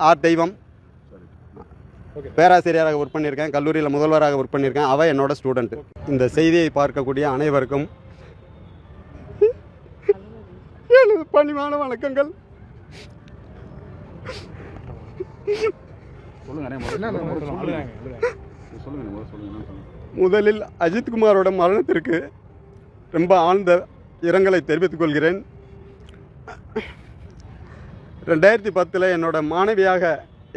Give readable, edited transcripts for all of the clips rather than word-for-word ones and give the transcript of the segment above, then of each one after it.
R தெய்வம் பேராசிரியராக work பண்ணியிருக்கேன். கல்லூரியில் முதல்வராக ஒர்க் பண்ணியிருக்கேன். அவள் என்னோட ஸ்டூடெண்ட்டு. இந்த செய்தியை பார்க்கக்கூடிய அனைவருக்கும் எனது பணிவான வணக்கங்கள். முதலில் அஜித்குமாரோட மரணத்திற்கு ரொம்ப ஆழ்ந்த இரங்கலை தெரிவித்துக் கொள்கிறேன். 2010 என்னோட மாணவியாக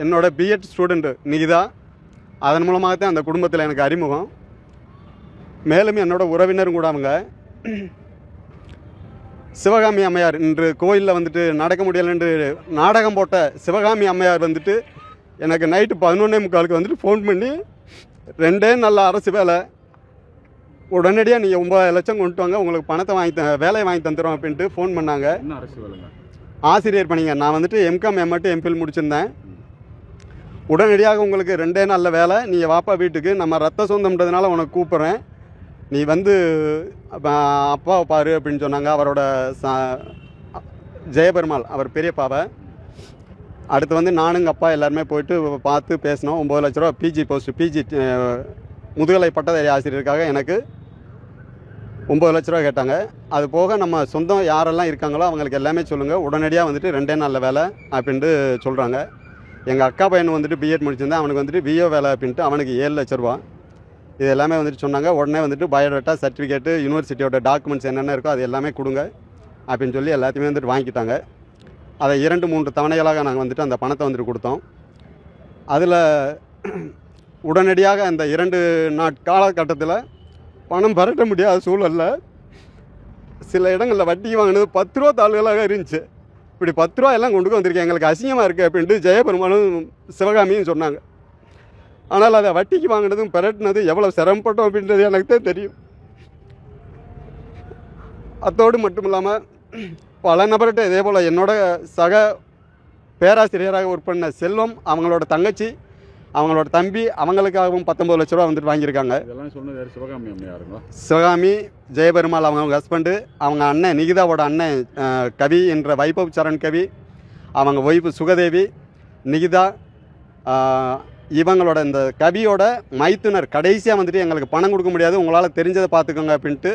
என்னோட பிஎட் ஸ்டூடெண்ட்டு நிகிதா, அதன் மூலமாகத்தான் அந்த குடும்பத்தில் எனக்கு அறிமுகம். மேலும் என்னோட உறவினரும் கூட அவங்க. சிவகாமி அம்மையார் இன்று கோயிலில் வந்துட்டு நடக்க முடியலைன்று நாடகம் போட்ட சிவகாமி அம்மையார் வந்துட்டு எனக்கு நைட்டு 11:45 வந்துட்டு ஃபோன் பண்ணி 2 நல்ல அரசு வேலை, உடனடியாக நீங்கள் 9 லட்சம் கொண்டு வாங்க, உங்களுக்கு பணத்தை வேலையை வாங்கி தந்துடுறோம் அப்படின்ட்டு ஃபோன் பண்ணாங்க. ஆசிரியர் பணிங்க. நான் வந்துட்டு எம்காம் எம்எட் எம்பில் முடிச்சிருந்தேன். உடனடியாக உங்களுக்கு 2 நல்ல வேலை, நீங்கள் வாப்பா வீட்டுக்கு, நம்ம ரத்த சொந்தம்ன்றதுனால உனக்கு கூப்பிட்றேன், நீ வந்து அப்பாவை பாரு அப்படின்னு சொன்னாங்க. அவரோட ஜெயபெருமாள் அவர் பெரியப்பாவை. அடுத்து வந்து நானுங்க அப்பா எல்லாருமே போயிட்டு பார்த்து பேசினோம். 9 லட்ச ரூபா பிஜி முதுகலை பட்டதாரி ஆசிரியருக்காக எனக்கு 9 லட்ச ரூபா கேட்டாங்க. அது போக நம்ம சொந்தம் யாரெல்லாம் இருக்காங்களோ அவங்களுக்கு எல்லாமே சொல்லுங்கள், உடனடியாக வந்துட்டு 2 நல்ல வேலை அப்படின்ட்டு சொல்கிறாங்க. எங்கள் அக்கா பையன் வந்துட்டு பிஎட் முடிச்சிருந்தேன், அவனுக்கு வந்துட்டு விஓ வேலை அப்படின்ட்டு அவனுக்கு 7 லட்ச ரூபா. இது எல்லாமே வந்துட்டு சொன்னாங்க. உடனே வந்துட்டு பயோடேட்டா, சர்டிஃபிகேட்டு, யூனிவர்சிட்டியோட டாக்குமெண்ட்ஸ் என்னென்ன இருக்கோ அது எல்லாமே கொடுங்க அப்படின்னு சொல்லி எல்லாத்தையுமே வந்துட்டு வாங்கிட்டாங்க. அதை 2-3 தவணைகளாக நாங்கள் வந்துட்டு அந்த பணத்தை வந்துட்டு கொடுத்தோம். அதில் உடனடியாக அந்த 2 காலகட்டத்தில் பணம் பரட்ட முடியாத சூழலில் சில இடங்களில் வட்டி வாங்கினது 10 ரூபா தாள்களாக இருந்துச்சு. இப்படி 10 ரூபா எல்லாம் கொண்டு வந்திருக்கேன், எங்களுக்கு அசிங்கமாக இருக்குது அப்படின்ட்டு ஜெயபெருமானும் சிவகாமியும் சொன்னாங்க. ஆனால் அதை வட்டிக்கு வாங்கினதும் பெரட்டினது எவ்வளோ சிரமப்பட்டோம் அப்படின்றது எனக்கு தான் தெரியும். அத்தோடு மட்டும் இல்லாமல் பல நபர்கிட்ட இதே போல் என்னோட சக பேராசிரியராக ஒர்க் பண்ண செல்வம், அவங்களோட தங்கச்சி, அவங்களோட தம்பி, அவங்களுக்காகவும் 19 லட்ச ரூபா வந்துட்டு வாங்கியிருக்காங்க. சிவகாமி, ஜெயபெருமாள் அவங்க ஹஸ்பண்டு, அவங்க அண்ணன் நிகிதாவோட அண்ணன் கவி என்ற வைபவ் சரண் கவி, அவங்க ஒய்ஃபு சுகதேவி, நிகிதா, இவங்களோட இந்த கவியோட மைத்துனர் கடைசியாக வந்துட்டு எங்களுக்கு பணம் கொடுக்க முடியாது, உங்களால் தெரிஞ்சதை பார்த்துக்கோங்க அப்படின்ட்டு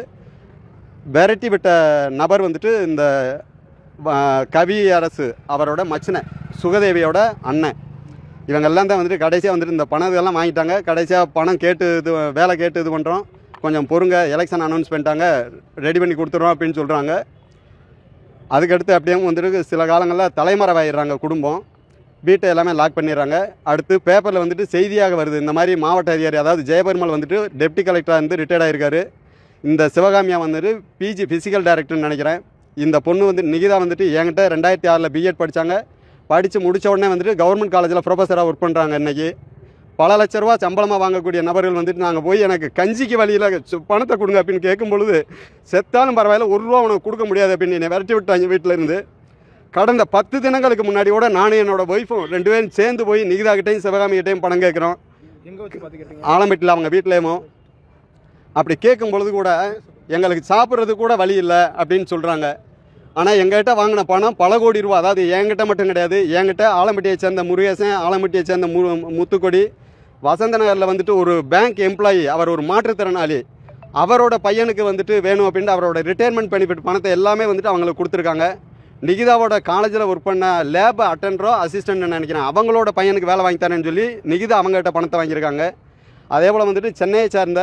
விரட்டி விட்ட நபர் வந்துட்டு இந்த கவி அரசு அவரோட மச்சினை சுகதேவியோட அண்ணன். இவங்கெல்லாம் தான் வந்துட்டு கடைசியாக வந்துட்டு இந்த பணம் இதெல்லாம் வாங்கிட்டாங்க. கடைசியாக பணம் கேட்டு வேலை கேட்டு இது பண்ணுறோம், கொஞ்சம் பொறுங்க, எலெக்ஷன் அனௌன்ஸ் பண்ணிட்டாங்க, ரெடி பண்ணி கொடுத்துட்றோம் அப்படின்னு சொல்கிறாங்க. அதுக்கடுத்து அப்படியே வந்துட்டு சில காலங்களில் தலைமறைவாயிடுறாங்க குடும்பம், வீட்டை எல்லாமே லாக் பண்ணிடுறாங்க. அடுத்து பேப்பரில் வந்துட்டு செய்தியாக வருது, இந்த மாதிரி மாவட்ட அதிகாரி அதாவது ஜெயபெருமாள் வந்துட்டு டெப்டி கலெக்டராக இருந்து ரிட்டையர்ட் ஆகிருக்காரு. இந்த சிவகாமியா வந்துட்டு பிஜி ஃபிசிக்கல் டைரக்டர்னு நினைக்கிறேன். இந்த பொண்ணு வந்து நிகிதா வந்துட்டு என்கிட்ட 2006 பிஎட் படித்தாங்க. படித்து முடித்த உடனே வந்துட்டு கவர்மெண்ட் காலேஜில் ப்ரொஃபஸராக ஒர்க் பண்ணுறாங்க. இன்றைக்கி பல லட்ச ரூபா சம்பளமாக வாங்கக்கூடிய நபர்கள் வந்துட்டு நாங்கள் போய் எனக்கு கஞ்சிக்கு வழியில் பணத்தை கொடுங்க அப்படின்னு கேட்கும் பொழுது, செத்தாலும் பரவாயில்ல, 1 ரூபா உனக்கு கொடுக்க முடியாது அப்படின்னு என்னை விரட்டி விட்டாங்க வீட்டில் இருந்து. கடந்த 10 தினங்களுக்கு முன்னாடி கூட நானும் என்னோடய ஒய்ஃபும் 2 பேரும் சேர்ந்து போய் நிகிதா கிட்டையும் சிவகாமி கிட்டையும் பணம் கேட்குறோம். ஆலம்பட்டியில் அவங்க வீட்டிலேயுமோ. அப்படி கேட்கும் பொழுது கூட எங்களுக்கு சாப்பிட்றது கூட வழி இல்லை அப்படின்னு சொல்கிறாங்க. ஆனால் எங்ககிட்ட வாங்கின பணம் பல கோடி ரூபா. அதாவது என்கிட்ட மட்டும் கிடையாது, என்கிட்ட ஆலம்பட்டியை சேர்ந்த முருகேசன், ஆலம்பட்டியை சேர்ந்த முத்துக்கொடி, வசந்த நகரில் வந்துட்டு ஒரு பேங்க் எம்ப்ளாயி, அவர் ஒரு மாற்றுத்திறனாளி, அவரோட பையனுக்கு வந்துட்டு வேணும் அப்படின்ட்டு அவரோட ரிட்டையர்மெண்ட் பெனிஃபிட் பணத்தை எல்லாமே வந்துட்டு அவங்களுக்கு கொடுத்துருக்காங்க. நிகிதாவோட காலேஜில் ஒர்க் பண்ண லேப் அட்டெண்டரோ அசிஸ்டன்ட்னு நினைக்கிறேன், அவங்களோட பையனுக்கு வேலை வாங்கி தரேன்னு சொல்லி நிகிதா அவங்ககிட்ட பணத்தை வாங்கியிருக்காங்க. அதே போல் வந்துட்டு சென்னையை சேர்ந்த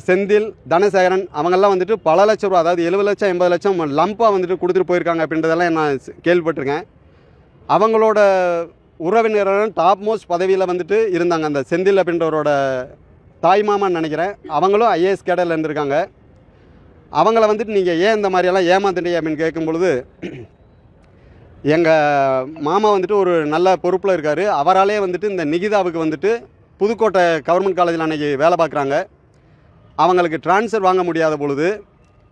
செந்தில், தனசேகரன், அவங்கெல்லாம் வந்துட்டு பல லட்ச ரூபா, அதாவது 70 லட்சம் 80 லட்சம் லம்பாக வந்துட்டு கொடுத்துட்டு போயிருக்காங்க அப்படின்றதெல்லாம் நான் கேள்விப்பட்டிருக்கேன். அவங்களோட உறவினரும் டாப் மோஸ்ட் பதவியில் வந்துட்டு இருந்தாங்க. அந்த செந்தில் அப்படின்றவரோட தாய் மாமான்னு நினைக்கிறேன், அவங்களும் ஐஏஎஸ் கேடரில் இருந்திருக்காங்க. அவங்கள வந்துட்டு நீங்கள் ஏன் இந்த மாதிரியெல்லாம் ஏமாத்துட்டீங்க அப்படின்னு கேட்கும் பொழுது, எங்கள் மாமா வந்துட்டு ஒரு நல்ல பொறுப்பில் இருக்கார். அவராலே வந்துட்டு இந்த நிகிதாவுக்கு வந்துட்டு புதுக்கோட்டை கவர்மெண்ட் காலேஜில் அன்றைக்கி வேலை பார்க்குறாங்க. அவங்களுக்கு ட்ரான்ஸ்ஃபர் வாங்க முடியாத பொழுது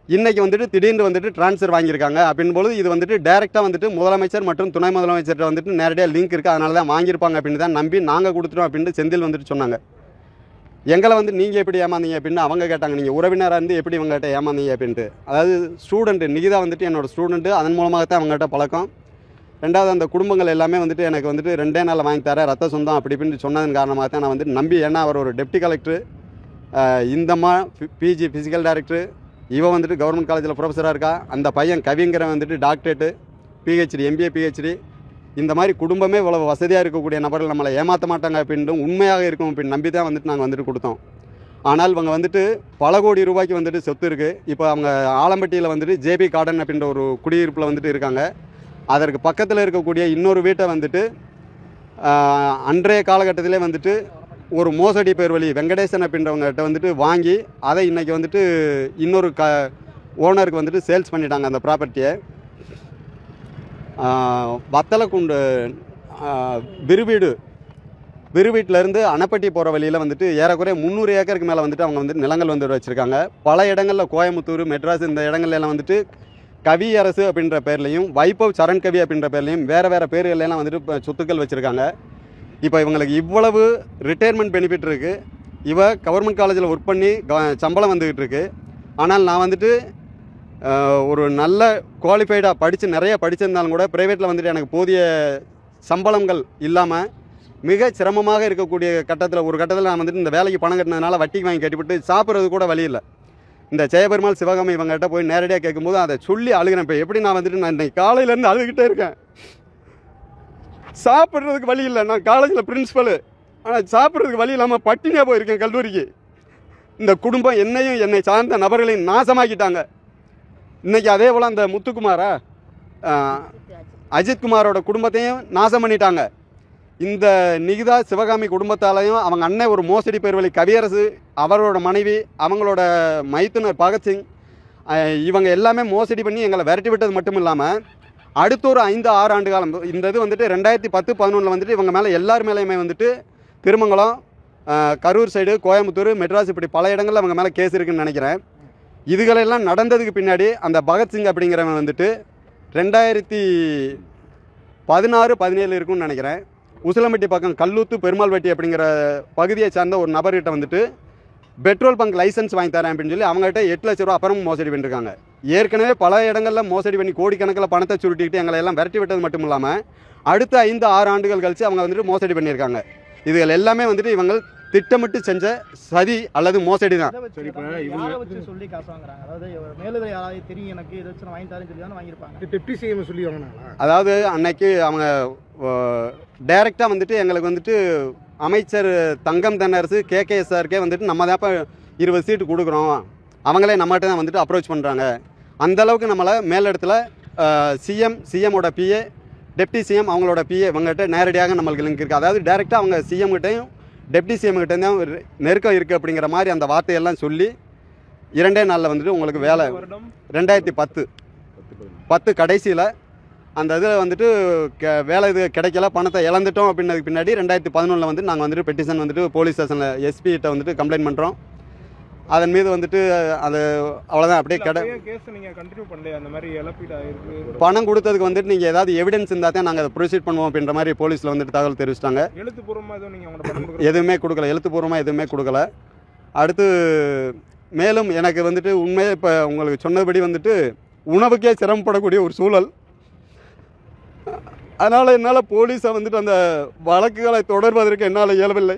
இன்றைக்கி வந்துட்டு திடீர்னு வந்துட்டு ட்ரான்ஸ்ஃபர் வாங்கியிருக்காங்க அப்படின் பொழுது, இது வந்துட்டு டைரெக்டாக வந்துட்டு முதலமைச்சர் மற்றும் துணை முதலமைச்சர்கிட்ட வந்துட்டு நேரடியாக லிங்க் இருக்குது, அதனால தான் வாங்கியிருப்பாங்க அப்படின்னு தான் நம்பி நாங்கள் கொடுத்துட்டோம் அப்படின்ட்டு செந்தில் வந்துட்டு சொன்னாங்க. எங்களை வந்து நீங்கள் எப்படி ஏமாந்தீங்க அப்படின்னு அவங்க கேட்டாங்க. நீங்கள் உறவினராக இருந்து எப்படி இவங்ககிட்ட ஏமாந்தீங்க அப்படின்ட்டு. அதாவது ஸ்டூடெண்ட்டு நிகிதா வந்துட்டு என்னோடய ஸ்டூடெண்ட்டு, அதன் மூலமாக தான் அவங்ககிட்ட பழக்கம். ரெண்டாவது அந்த குடும்பங்கள் எல்லாமே வந்துட்டு எனக்கு வந்துட்டு 2 நாளில் வாங்கி தரேன், ரத்த சொந்தம் அப்படி இப்படின்னு சொன்னதன் காரணமாக தான் நான் வந்துட்டு நம்பி, ஏன்னா அவர் ஒரு டெப்டி கலெக்டர், இந்தம்மா பிஜி ஃபிசிக்கல் டைரக்டர், இவன் வந்துட்டு கவர்மெண்ட் காலேஜில் ப்ரொஃபஸராக இருக்கா, அந்த பையன் கவிங்கிறவன் வந்துட்டு டாக்டரேட்டு, பிஹெச்டி, எம்பிஏ பிஹெச்டி. இந்த மாதிரி குடும்பமே இவ்வளோ வசதியாக இருக்கக்கூடிய நபர்கள் நம்மளை ஏமாற்ற மாட்டாங்க அப்படின்ட்டு உண்மையாக இருக்கும் அப்படின்னு நம்பி தான் வந்துட்டு நாங்கள் வந்துட்டு கொடுத்தோம். ஆனால் இவங்க வந்துட்டு பல கோடி ரூபாய்க்கு வந்துட்டு சொத்து இருக்குது. இப்போ அவங்க ஆலம்பட்டியில் வந்துட்டு ஜேபி கார்டன் அப்படின்ற ஒரு குடியிருப்பில் வந்துட்டு இருக்காங்க. அதற்கு பக்கத்தில் இருக்கக்கூடிய இன்னொரு வீட்டை வந்துட்டு அன்றைய காலகட்டத்திலே வந்துட்டு ஒரு மோசடி பேர் வழி வெங்கடேசன் அப்படின்றவங்ககிட்ட வந்துட்டு வாங்கி அதை இன்றைக்கி வந்துட்டு இன்னொரு ஓனருக்கு வந்துட்டு சேல்ஸ் பண்ணிட்டாங்க அந்த ப்ராப்பர்ட்டியை. வத்தலக்குண்டு விருவீட்டிலேருந்து அணைப்பட்டி போகிற வழியில் வந்துட்டு ஏறக்குறைய 300 ஏக்கருக்கு மேலே வந்துட்டு அவங்க வந்துட்டு நிலங்கள் வந்து வச்சுருக்காங்க. பல இடங்களில் கோயம்புத்தூர், மெட்ராஸ் இந்த இடங்கள்லாம் வந்துட்டு கவி அரசு அப்படின்ற பேர்லையும், வைபவ் சரண் கவி அப்படின்ற பேர்லையும் வேறு பேர்களெல்லாம் வந்துட்டு சொத்துக்கள் வச்சுருக்காங்க. இப்போ இவங்களுக்கு இவ்வளவு ரிட்டையர்மெண்ட் பெனிஃபிட் இருக்குது. கவர்மெண்ட் காலேஜில் ஒர்க் பண்ணி சம்பளம் வந்துக்கிட்டு இருக்குது. ஆனால் நான் வந்துட்டு ஒரு நல்ல குவாலிஃபைடாக நிறைய படிச்சிருந்தாலும் கூட ப்ரைவேட்டில் வந்துட்டு எனக்கு போதிய சம்பளங்கள் இல்லாமல் மிக சிரமமாக இருக்கக்கூடிய ஒரு கட்டத்தில் நான் வந்துட்டு இந்த வேலைக்கு பணம் கட்டினதுனால வட்டிக்கு வாங்கி கட்டிவிட்டு சாப்பிட்றது கூட வழி இல்லை. இந்த ஜெயபெருமாள் சிவகாமி இவங்ககிட்ட போய் நேரடியாக கேட்கும்போது அதை சொல்லி அழுகிறேன். இப்போ எப்படி நான் வந்துட்டு நான் இன்றைக்கி காலையிலேருந்து அழுதுகிட்டே இருக்கேன். சாப்பிட்றதுக்கு வழி இல்லை. நான் காலேஜில் பிரின்ஸிபலு, ஆனால் சாப்பிட்றதுக்கு வழி இல்லாமல் பட்டினியாக போயிருக்கேன் கல்லூரிக்கு. இந்த குடும்பம் என்னை சார்ந்த நபர்களையும் நாசமாக்கிட்டாங்க. இன்றைக்கி அதே போல் அந்த முத்துக்குமாரா அஜித்குமாரோட குடும்பத்தையும் நாசம் பண்ணிட்டாங்க. இந்த நிகிதா சிவகாமி குடும்பத்தாலையும் அவங்க அண்ணன் ஒரு மோசடி பேர் வழி கவியரசு, அவரோட மனைவி, அவங்களோட மைத்துனர் பகத்சிங், இவங்க எல்லாமே மோசடி பண்ணி எங்களை விரட்டி விட்டது மட்டும் இல்லாமல் அடுத்த ஒரு 5-6 ஆண்டு காலம் இந்த இது வந்துட்டு 2010-11 வந்துட்டு இவங்க மேலே எல்லார் மேலேயுமே வந்துட்டு திருமங்கலம், கரூர் சைடு, கோயம்புத்தூர், மெட்ராஸ் இப்படி பல இடங்களில் அவங்க மேலே கேஸ் இருக்குதுன்னு நினைக்கிறேன். இதுகளெல்லாம் நடந்ததுக்கு பின்னாடி அந்த பகத்சிங் அப்படிங்கிறவன் வந்துட்டு 2016-17 இருக்குன்னு நினைக்கிறேன், உசிலம்பட்டி பக்கம் கல்லூத்து பெருமாள்வட்டி அப்படிங்கிற பகுதியை சார்ந்த ஒரு நபர்கிட்ட வந்துட்டு பெட்ரோல் பங்க் லைசன்ஸ் வாங்கி தரேன் அப்படின்னு சொல்லி அவங்ககிட்ட 8 லட்ச ரூபா அப்புறமும் மோசடி பண்ணியிருக்காங்க. ஏற்கனவே பல இடங்களில் மோசடி பண்ணி கோடிக்கணக்கில் பணத்தை சுருட்டிக்கிட்டு எங்களை எல்லாம் விரட்டி விட்டது மட்டும் இல்லாமல் அடுத்த 5-6 ஆண்டுகள் கழித்து அவங்க வந்துட்டு மோசடி பண்ணியிருக்காங்க. இதுகள் எல்லாமே வந்துட்டு இவங்க திட்டமிட்டு செஞ்ச சதி அல்லது மோசடி தான். அதாவது அன்னைக்கு அவங்க டைரெக்டாக வந்துட்டு எங்களுக்கு வந்துட்டு அமைச்சர் தங்கம் தென்னரசு KKSRக்கே வந்துட்டு நம்ம தான் 20 சீட்டு கொடுக்குறோம், அவங்களே நம்மகிட்ட தான் வந்துட்டு அப்ரோச் பண்ணுறாங்க. அந்தளவுக்கு நம்மளை மேலிடத்தில் சிஎம்மோட PA, டெப்டி சிஎம் அவங்களோட PA இவங்ககிட்ட நேரடியாக நம்மளுக்கு லிங்க் இருக்குது. அதாவது டைரெக்டாக அவங்க சிஎம்கிட்டையும் டெப்டி சிஎம்கிட்ட தான் நெருக்கம் இருக்குது அப்படிங்கிற மாதிரி அந்த வார்த்தையெல்லாம் சொல்லி 2 நாளில் வந்துட்டு உங்களுக்கு வேலை 2010 கடைசியில் அந்த இதில் வந்துட்டு வேலை இது கிடைக்கல, பணத்தை இழந்துட்டோம் அப்படின்னதுக்கு பின்னாடி 2011 வந்து நாங்கள் வந்துட்டு பெட்டிஷன் வந்துட்டு போலீஸ் ஸ்டேஷனில் எஸ்பிகிட்ட வந்துட்டு கம்ப்ளைண்ட் பண்ணுறோம். அதன் மீது வந்துட்டு அது அவ்வளோதான் அப்படியே பணம் கொடுத்ததுக்கு வந்துட்டு நீங்கள் ஏதாவது எவிடன்ஸ் இருந்தால் தான் நாங்கள் அதை ப்ரொசீட் பண்ணுவோம் அப்படின்ற மாதிரி போலீஸில் வந்துட்டு தகவல் தெரிவிச்சிட்டாங்க. எதுவுமே கொடுக்கல, எழுத்துப்பூர்வமாக எதுவுமே கொடுக்கல. அடுத்து மேலும் எனக்கு வந்துட்டு உண்மையாக இப்போ உங்களுக்கு சொன்னபடி வந்துட்டு உணவுக்கே சிரமப்படக்கூடிய ஒரு சூழல். அதனால் என்னால் போலீஸை வந்துட்டு அந்த வழக்குகளை தொடர்வதற்கு என்னால் இயலவில்லை.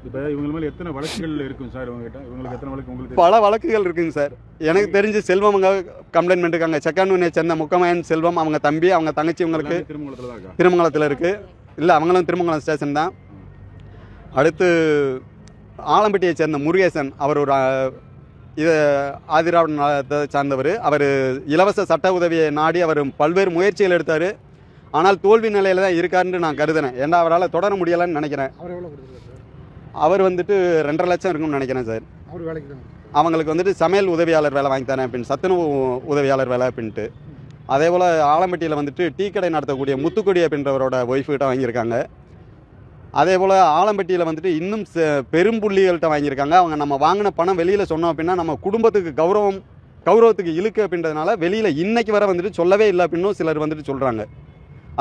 இப்போ இவங்க மேலே எத்தனை வழக்குகள் இருக்குங்க சார்? இவங்களுக்கு எத்தனை வழக்கு? உங்களுக்கு பல வழக்குகள் இருக்குங்க சார். எனக்கு தெரிஞ்சு செல்வம் அவங்க கம்ப்ளைண்ட் பண்ணிருக்காங்க. செக்கானூனை சேர்ந்த முக்கமயன் செல்வம், அவங்க தம்பி, அவங்க தங்கச்சி இவங்களுக்கு திருமங்கலத்தில் இருக்குது. இல்லை, அவங்களும் திருமங்கலம் ஸ்டேஷன் தான். அடுத்து ஆலம்பட்டியை சேர்ந்த முருகேசன், அவர் ஒரு இது ஆதிராவிட நலத்தை சார்ந்தவர். அவர் இலவச சட்ட உதவியை நாடி அவர் பல்வேறு முயற்சிகள் எடுத்தார். ஆனால் தோல்வி நிலையில் தான் இருக்காருன்னு நான் கருதுனேன். ஏன்னா அவரால் தொடர முடியலைன்னு நினைக்கிறேன். அவர் வந்துட்டு 2.5 லட்சம் இருக்குன்னு நினைக்கிறேன் சார். அவங்களுக்கு வந்துட்டு சமையல் உதவியாளர் வேலை வாங்கி தரேன் அப்படின்னு, சத்துணவு உதவியாளர் வேலை அப்படின்ட்டு. அதே போல் ஆலம்பட்டியில் வந்துட்டு டீ கடை நடத்தக்கூடிய முத்துக்குடி அப்படின்றவரோட ஒய்ஃப்கிட்ட வாங்கியிருக்காங்க. அதே போல் ஆலம்பட்டியில் வந்துட்டு இன்னும் பெரும்புள்ளிகள்கிட்ட வாங்கியிருக்காங்க. அவங்க நம்ம வாங்கின பணம் வெளியில் சொன்னோம் அப்படின்னா நம்ம குடும்பத்துக்கு கௌரவத்துக்கு இழுக்கு அப்படின்றதுனால வெளியில் இன்னைக்கு வர வந்துட்டு சொல்லவே இல்லை அப்படின்னும் சிலர் வந்துட்டு சொல்கிறாங்க.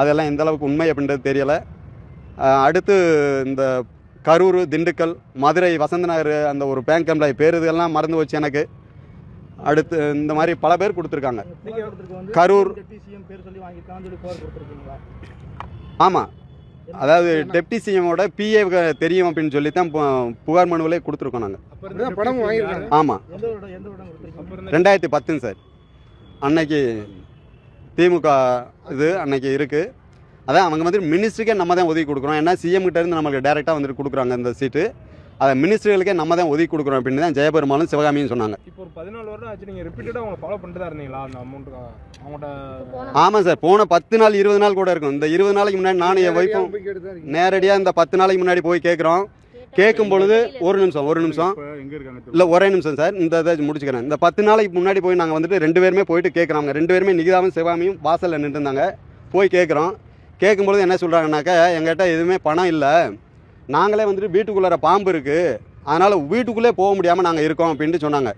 அதெல்லாம் எந்த அளவுக்கு உண்மை அப்படின்றது தெரியலை. அடுத்து இந்த கரூர், திண்டுக்கல், மதுரை, வசந்தநகர் அந்த ஒரு பேங்க் எம்ப்ளாயி பேர் இதெல்லாம் மறந்து வச்சு எனக்கு. அடுத்து இந்த மாதிரி பல பேர் கொடுத்துருக்காங்க. புகார் கொடுத்திருக்க வந்து கரூர். டெப்டி சிஎம் பேர் சொல்லி வாங்கியிருக்கான்னு சொல்லி புகார் கொடுத்துருக்கீங்களா? ஆமாம், அதாவது டெப்டி சிஎம்மோட பிஏ தெரியும் அப்படின்னு சொல்லி தான் புகார் மனுவிலே கொடுத்துருக்கோம் நாங்கள். அப்ப பணம் வாங்கியிருக்காங்க. ஆமாம், எந்த வருடம் கொடுத்துருக்கீங்க? 2010 சார். அன்னைக்கு திமுக இது அன்னைக்கு இருக்குது. அதான் அவங்க வந்து மினிஸ்ட்ரிக்கே நம்ம தான் ஒதுக்கி கொடுக்குறோம். ஏன்னா சிஎம் கிட்ட இருந்து நமக்கு டேரெக்டாக வந்துட்டு கொடுக்குறாங்க இந்த சீட்டு. அதை மினிஸ்ட்ரிகளுக்கே நம்ம தான் ஒதுக்கி கொடுக்குறோம் அப்படின்னு தான் ஜெயபெருமாளும் சிவகாமியும் சொன்னாங்க. இப்போ ஒரு 14 வருடம் ஆச்சு, நீங்கள் ரிப்பீட்டடாக அவங்க ஃபாலோ பண்ணிட்டு தான் இருந்தீங்களா அந்த அமௌண்ட்டுக்காக அவங்கள்ட்ட? ஆமாம் சார், போன 10 நாள் 20 நாள் கூட இருக்கும். இந்த 20 நாளைக்கு முன்னாடி நானும் என் ஒய்ஃபும் நேரடியாக இந்த 10 நாளைக்கு முன்னாடி போய் கேட்குறோம். கேட்கும் பொழுது ஒரு நிமிஷம் இப்ப எங்க இருக்காங்க? இல்லை ஒரே நிமிஷம் சார், இந்த இதை முடிச்சுக்கிறேன். இந்த 10 நாளைக்கு முன்னாடி போய் நாங்கள் வந்துட்டு 2 பேருமே போயிட்டு கேட்குறாங்க. 2 பேருமே நிகிதாவும் சிவகாமியும் வாசலில் நின்று இருந்தாங்க. போய் கேட்குறோம். கேட்கும்பொழுது என்ன சொல்கிறாங்கனாக்கா, எங்கள்கிட்ட எதுவுமே பணம் இல்லை, நாங்களே வந்துட்டு வீட்டுக்குள்ளார பாம்பு இருக்குது, அதனால் வீட்டுக்குள்ளே போக முடியாமல் நாங்கள் இருக்கோம் அப்படின்ட்டு சொன்னாங்க.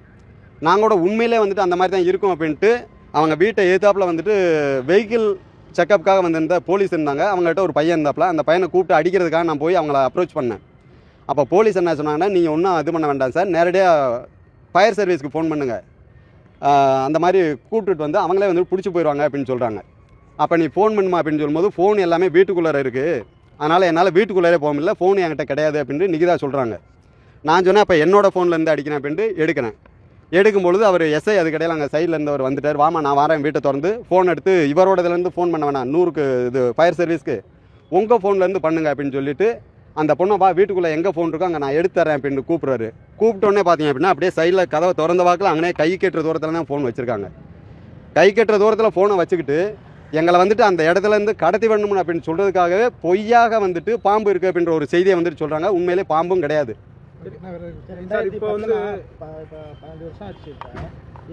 நாங்களோட உண்மையிலே வந்துட்டு அந்த மாதிரி தான் இருக்கோம் அப்படின்ட்டு அவங்க வீட்டை எதிர்த்தாப்பில் வந்துட்டு வெஹிக்கிள் செக்கப்புக்காக வந்திருந்த போலீஸ் இருந்தாங்க. அவங்ககிட்ட ஒரு பையன் இருந்தாப்புல. அந்த பையனை கூப்பிட்டு அடிக்கிறதுக்காக நான் போய் அவங்கள அப்ரோச் பண்ணேன். அப்போ போலீஸ் என்ன சொன்னாங்கன்னா, நீங்கள் ஒன்றும் இது பண்ண வேண்டாம் சார், நேரடியாக ஃபயர் சர்வீஸ்க்கு ஃபோன் பண்ணுங்கள், அந்த மாதிரி கூப்பிட்டுட்டு வந்து அவங்களே வந்து பிடிச்சி போயிடுவாங்க அப்படின்னு சொல்கிறாங்க. அப்போ நீ ஃபோன் பண்ணுமா அப்படின்னு சொல்லும்போது ஃபோன் எல்லாமே வீட்டுக்குள்ளார இருக்குது, அதனால் என்னால் வீட்டுக்குள்ளாரே போக முடியல, ஃபோன் என்கிட்ட கிடையாது அப்படின்ட்டு நிகிதா சொல்கிறாங்க. நான் சொன்னேன், அப்போ என்னோட ஃபோன்லேருந்து அடிக்கிறேன் அப்படின்ட்டு எடுக்கிறேன். எடுக்கும்பொழுது அவர் எஸ்ஐ அது கிடையாது அங்கே சைடில் இருந்தவர் வந்துட்டார். வாமா நான் வரேன் வீட்டை திறந்து ஃபோன் எடுத்து இவரோட இதுலேருந்து ஃபோன் பண்ண வேணாம், 100க்கு இது ஃபயர் சர்வீஸ்க்கு உங்கள் ஃபோன்லேருந்து பண்ணுங்க அப்படின்னு சொல்லிட்டு அந்த பொண்ணை வீட்டுக்குள்ளே எங்கே ஃபோன் இருக்கோ அங்கே நான் எடுத்துறேன் அப்படின்னு கூப்பிட்றாரு. கூப்பிட்டோன்னே பார்த்தீங்க அப்படின்னா அப்படியே சைடில் கதவை திறந்த வாக்கில் அங்கனே கை கட்டுற தூரத்தில் தான் ஃபோன் வச்சுருக்காங்க. கை கட்டுற தூரத்தில் ஃபோனை வச்சுக்கிட்டு எங்களை வந்துட்டு அந்த இடத்துலேருந்து கடத்தி வரணும் அப்படின்னு சொல்கிறதுக்காகவே பொய்யாக வந்துட்டு பாம்பு இருக்குது அப்படின்ற ஒரு செய்தியை வந்துட்டு சொல்கிறாங்க. உண்மையிலே பாம்பும் கிடையாது. சார் இப்போ வந்து 12 வருஷம் ஆச்சு.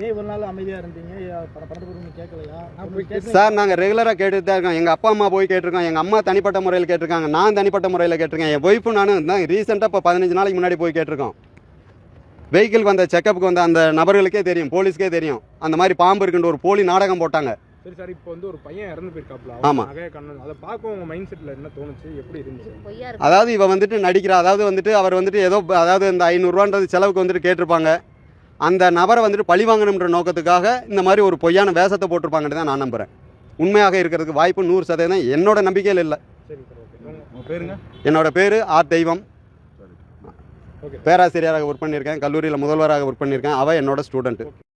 ஏன் இவ்வளோ நாள் அமைதியாக இருந்தீங்க? பணத்தை கேட்கலையா? சார் நாங்கள் ரெகுலராக கேட்டுட்டு தான் இருக்கோம். எங்கள் அப்பா அம்மா போய் கேட்டிருக்கோம், எங்கள் அம்மா தனிப்பட்ட முறையில் கேட்டிருக்காங்க, நான் தனிப்பட்ட முறையில் கேட்டிருக்கேன், என் ஒய்ஃபும் நானும் தான் ரீசெண்டாக இப்போ 15 நாளைக்கு முன்னாடி போய் கேட்டிருக்கோம். வெஹிக்கிள் வந்த செக்கப்புக்கு வந்த அந்த நபர்களுக்கே தெரியும், போலீஸ்க்கே தெரியும், அந்த மாதிரி பாம்பு இருக்குன்ற ஒரு போலி நாடகம் போட்டாங்க. சரி சார், இப்போ வந்து ஒரு பையன் இறந்து போயிருக்காப்ல, ஆமா. நகைய கண்ணன், அதை பார்க்க உங்க மைண்ட் செட்ல என்ன தோணுச்சு, எப்படி இருந்துச்சு? அதாவது இவ வந்துட்டு நடிக்கிறா, அதாவது வந்துட்டு அவர் வந்துட்டு ஏதோ அதாவது இந்த 500 ரூபான்றது செலவுக்கு வந்துட்டு கேட்டிருப்பாங்க. அந்த நபரை வந்துட்டு பழி வாங்கணுன்ற நோக்கத்துக்காக இந்த மாதிரி ஒரு பொய்யான வேஷத்தை போட்டிருப்பாங்கன்னு தான் நான் நம்புகிறேன். உண்மையாக இருக்கிறதுக்கு வாய்ப்பு 100% என்னோட நம்பிக்கையில் இல்லை. சரி சார், ஓகே. உங்க பேருங்க? என்னோட பேர் ஆர் தெய்வம். ஓகே. பேராசிரியராக ஒர்க் பண்ணியிருக்கேன், கல்லூரியில் முதல்வராக ஒர்க் பண்ணியிருக்கேன். அவள் என்னோட ஸ்டூடெண்ட்டு.